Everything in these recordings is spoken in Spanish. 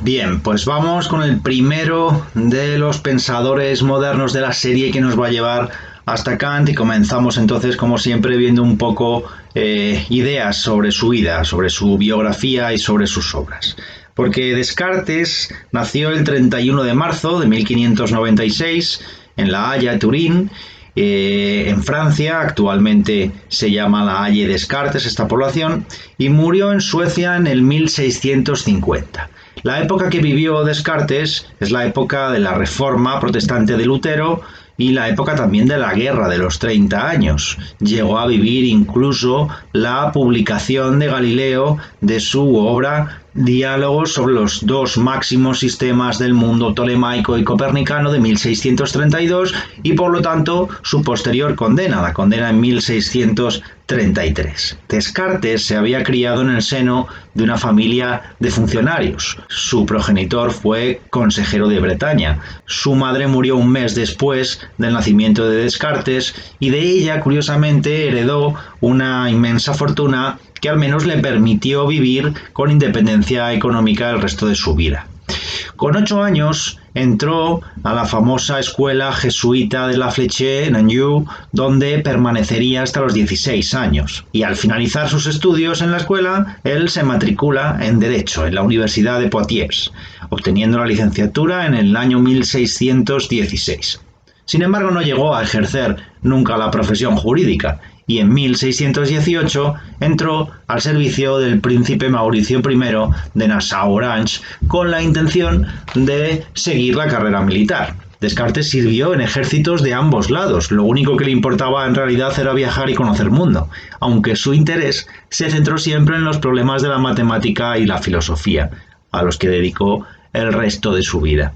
Bien, pues vamos con el primero de los pensadores modernos de la serie que nos va a llevar hasta Kant y comenzamos entonces como siempre viendo un poco ideas sobre su vida, sobre su biografía y sobre sus obras. Porque Descartes nació el 31 de marzo de 1596 en La Haya, Turín, en Francia. Actualmente se llama La Haye-Descartes esta población, y murió en Suecia en el 1650. La época que vivió Descartes es la época de la Reforma protestante de Lutero y la época también de la Guerra de los 30 años. Llegó a vivir incluso la publicación de Galileo de su obra Diálogos sobre los dos máximos sistemas del mundo, tolemaico y copernicano, de 1632, y por lo tanto su posterior condena, la condena en 1633. Descartes se había criado en el seno de una familia de funcionarios. Su progenitor fue consejero de Bretaña. Su madre murió un mes después del nacimiento de Descartes y de ella, curiosamente, heredó una inmensa fortuna que al menos le permitió vivir con independencia económica el resto de su vida. Con 8 años entró a la famosa escuela jesuita de La Fleche en Anjou, donde permanecería hasta los 16 años. Y al finalizar sus estudios en la escuela, él se matricula en Derecho en la Universidad de Poitiers, obteniendo la licenciatura en el año 1616. Sin embargo, no llegó a ejercer nunca la profesión jurídica y en 1618 entró al servicio del príncipe Mauricio I de Nassau-Orange con la intención de seguir la carrera militar. Descartes sirvió en ejércitos de ambos lados. Lo único que le importaba en realidad era viajar y conocer el mundo, aunque su interés se centró siempre en los problemas de la matemática y la filosofía, a los que dedicó el resto de su vida.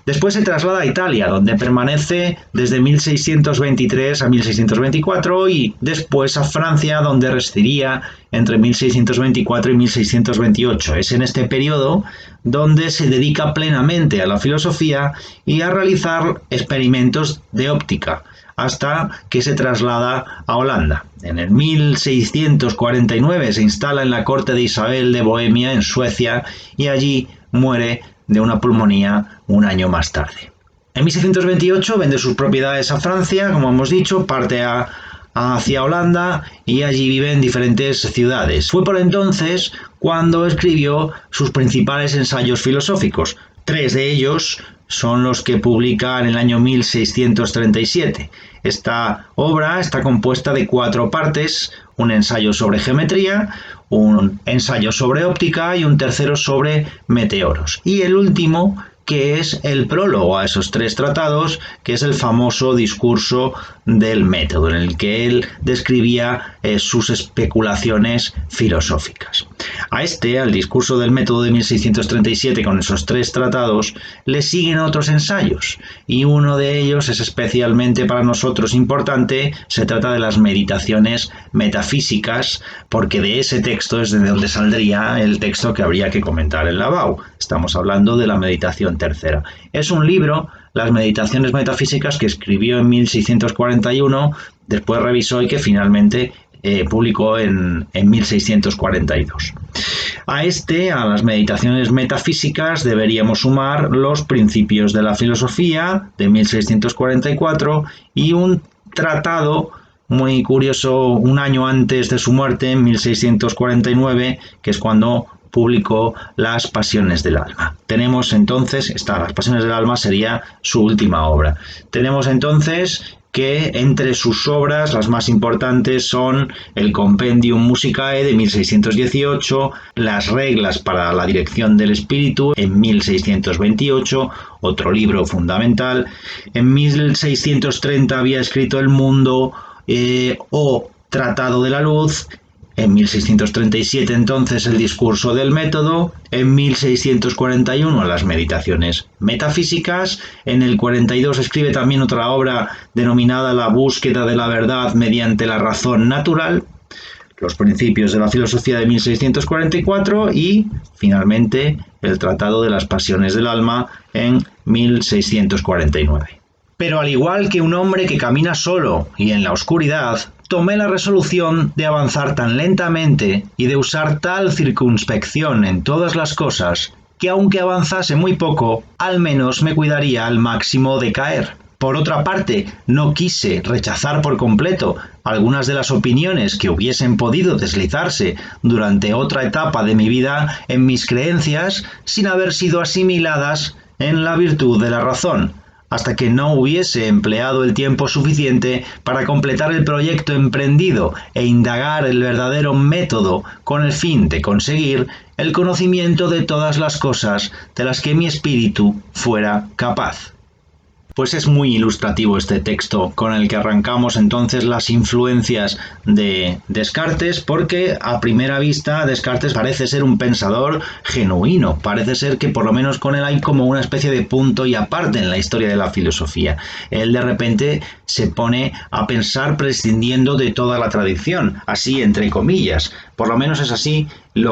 Después se traslada a Italia, donde permanece desde 1623 a 1624, y después a Francia, donde residiría entre 1624 y 1628. Es en este periodo donde se dedica plenamente a la filosofía y a realizar experimentos de óptica, hasta que se traslada a Holanda. En el 1649 se instala en la corte de Isabel de Bohemia, en Suecia, y allí muere de una pulmonía un año más tarde. En 1628 vende sus propiedades a Francia, como hemos dicho, parte hacia Holanda y allí vive en diferentes ciudades. Fue por entonces cuando escribió sus principales ensayos filosóficos. 3 de ellos son los que publica en el año 1637. Esta obra está compuesta de 4 partes: un ensayo sobre geometría, un ensayo sobre óptica y un tercero sobre meteoros. Y el último, que es el prólogo a esos 3 tratados, que es el famoso discurso del método, en el que él describía sus especulaciones filosóficas. Al discurso del método de 1637, con esos 3 tratados, le siguen otros ensayos, y uno de ellos es especialmente para nosotros importante. Se trata de las meditaciones metafísicas, porque de ese texto es de donde saldría el texto que habría que comentar en Lavau. Estamos hablando de la meditación tercera. Es un libro, las meditaciones metafísicas, que escribió en 1641, después revisó y que finalmente publicó en 1642. A las meditaciones metafísicas, deberíamos sumar los principios de la filosofía, de 1644, y un tratado muy curioso un año antes de su muerte, en 1649, que es cuando publicó Las Pasiones del Alma. Tenemos entonces, Las Pasiones del Alma sería su última obra. Tenemos entonces que entre sus obras las más importantes son el Compendium Musicae de 1618, Las Reglas para la Dirección del Espíritu en 1628, otro libro fundamental. En 1630 había escrito El Mundo o Tratado de la Luz. En 1637 entonces el discurso del método, en 1641 las meditaciones metafísicas, en el 42 escribe también otra obra denominada La búsqueda de la verdad mediante la razón natural, los principios de la filosofía de 1644 y finalmente el Tratado de las Pasiones del Alma en 1649. Pero al igual que un hombre que camina solo y en la oscuridad, tomé la resolución de avanzar tan lentamente y de usar tal circunspección en todas las cosas que aunque avanzase muy poco, al menos me cuidaría al máximo de caer. Por otra parte, no quise rechazar por completo algunas de las opiniones que hubiesen podido deslizarse durante otra etapa de mi vida en mis creencias sin haber sido asimiladas en la virtud de la razón, hasta que no hubiese empleado el tiempo suficiente para completar el proyecto emprendido e indagar el verdadero método con el fin de conseguir el conocimiento de todas las cosas de las que mi espíritu fuera capaz. Pues es muy ilustrativo este texto con el que arrancamos entonces las influencias de Descartes, porque a primera vista Descartes parece ser un pensador genuino, parece ser que por lo menos con él hay como una especie de punto y aparte en la historia de la filosofía. Él de repente se pone a pensar prescindiendo de toda la tradición, así entre comillas, por lo menos es así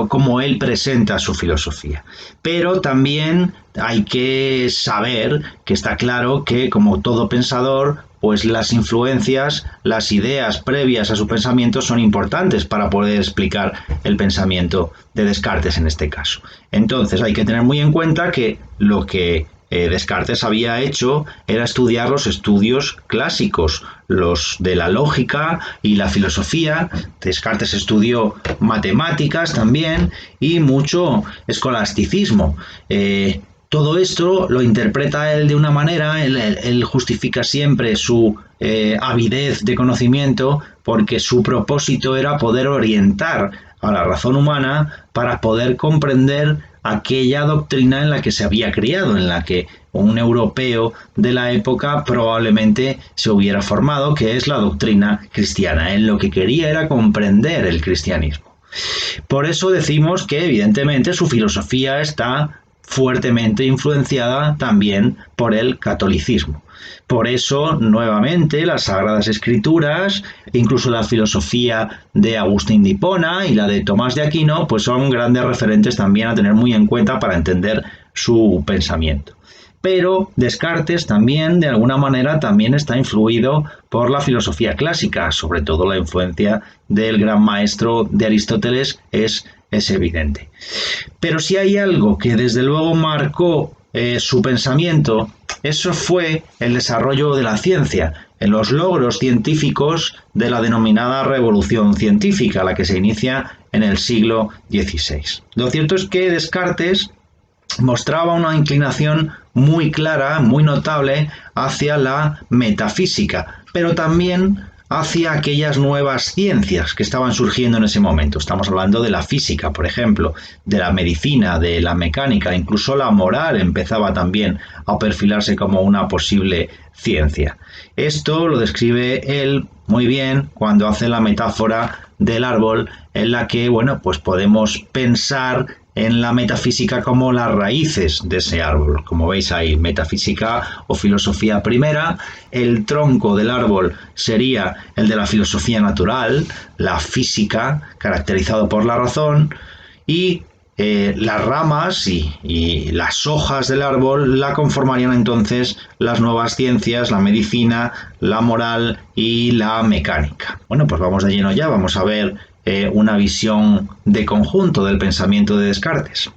como él presenta su filosofía. Pero también hay que saber que está claro que, como todo pensador, pues las influencias, las ideas previas a su pensamiento son importantes para poder explicar el pensamiento de Descartes en este caso. Entonces hay que tener muy en cuenta que lo que Descartes había hecho era estudiar los estudios clásicos, los de la lógica y la filosofía. Descartes estudió matemáticas también y mucho escolasticismo. Todo esto lo interpreta él de una manera, él justifica siempre su avidez de conocimiento porque su propósito era poder orientar a la razón humana para poder comprender aquella doctrina en la que se había criado, en la que un europeo de la época probablemente se hubiera formado, que es la doctrina cristiana. Él lo que quería era comprender el cristianismo. Por eso decimos que evidentemente su filosofía está fuertemente influenciada también por el catolicismo. Por eso, nuevamente, las Sagradas Escrituras, incluso la filosofía de Agustín de Hipona y la de Tomás de Aquino, pues son grandes referentes también a tener muy en cuenta para entender su pensamiento. Pero Descartes también, de alguna manera, también está influido por la filosofía clásica, sobre todo la influencia del gran maestro de Aristóteles es evidente. Pero si hay algo que desde luego marcó su pensamiento, eso fue el desarrollo de la ciencia, en los logros científicos de la denominada revolución científica, la que se inicia en el siglo XVI. Lo cierto es que Descartes mostraba una inclinación muy clara, muy notable hacia la metafísica, pero también hacia aquellas nuevas ciencias que estaban surgiendo en ese momento. Estamos hablando de la física, por ejemplo, de la medicina, de la mecánica, incluso la moral empezaba también a perfilarse como una posible ciencia. Esto lo describe él muy bien cuando hace la metáfora del árbol, en la que, bueno, pues podemos pensar en la metafísica como las raíces de ese árbol. Como veis, hay metafísica o filosofía primera. El tronco del árbol sería el de la filosofía natural, la física, caracterizado por la razón, y las ramas y las hojas del árbol la conformarían entonces las nuevas ciencias, la medicina, la moral y la mecánica. Bueno, pues vamos de lleno ya, vamos a ver una visión de conjunto del pensamiento de Descartes.